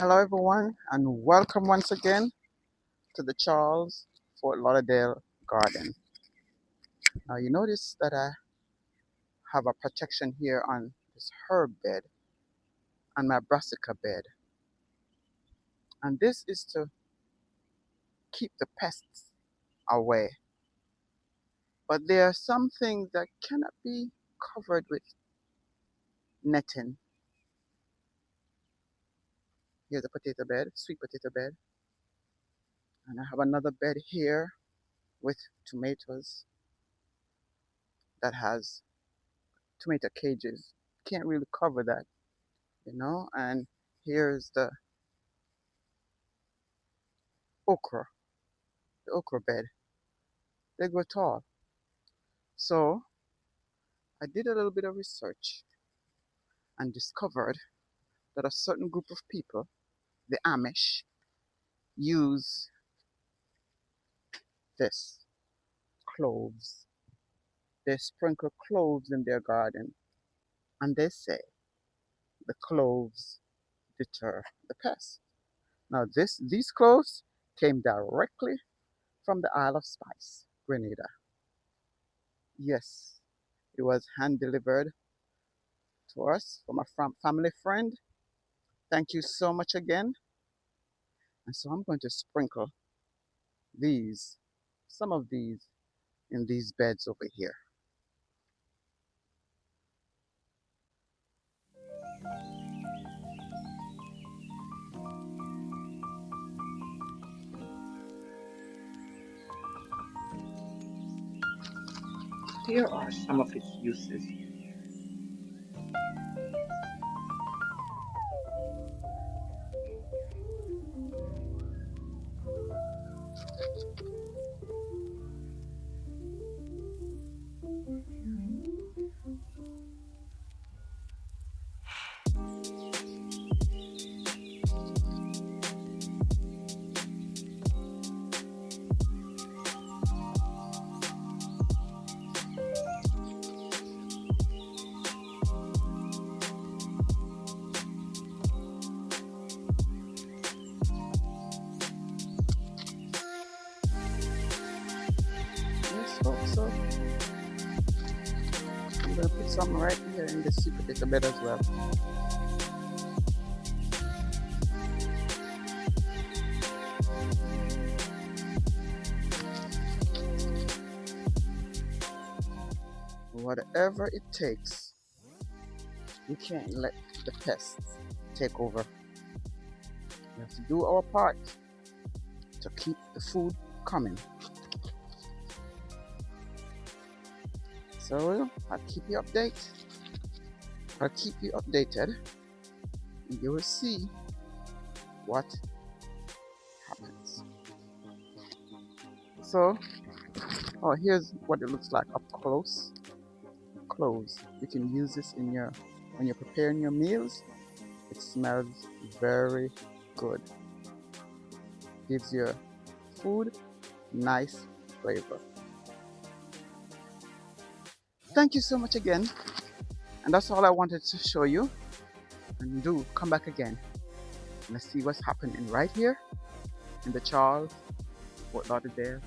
Hello, everyone, and welcome once again to the Charles Fort Lauderdale Garden. Now, you notice that I have a protection here on this herb bed and my brassica bed, and this is to keep the pests away. But there are some things that cannot be covered with netting. Here's a potato bed, sweet potato bed, and I have another bed here with tomatoes that has tomato cages. Can't really cover that, and here's the okra, the okra bed. They grow tall. So I did a little bit of research and discovered that a certain group of people, the Amish, use this cloves. They sprinkle cloves in their garden, and they say the cloves deter the pests. Now these cloves came directly from the Isle of Spice, Grenada. Yes, it was hand delivered to us from a family friend. Thank you so much again. And so I'm going to sprinkle some of these in these beds over here. Here are some of its uses. Yes, folks, so I'm going to put some right here in the sweet potato bed as well. Whatever it takes, we can't let the pests take over. We have to do our part to keep the food coming. So I'll keep you updated. And you will see what happens. So, here's what it looks like up close. Cloves. You can use this when you're preparing your meals. It smells very good. Gives your food nice flavor. Thank you so much again. And that's all I wanted to show you. And do come back again. Let's see what's happening right here in the Charles Fort Lauderdale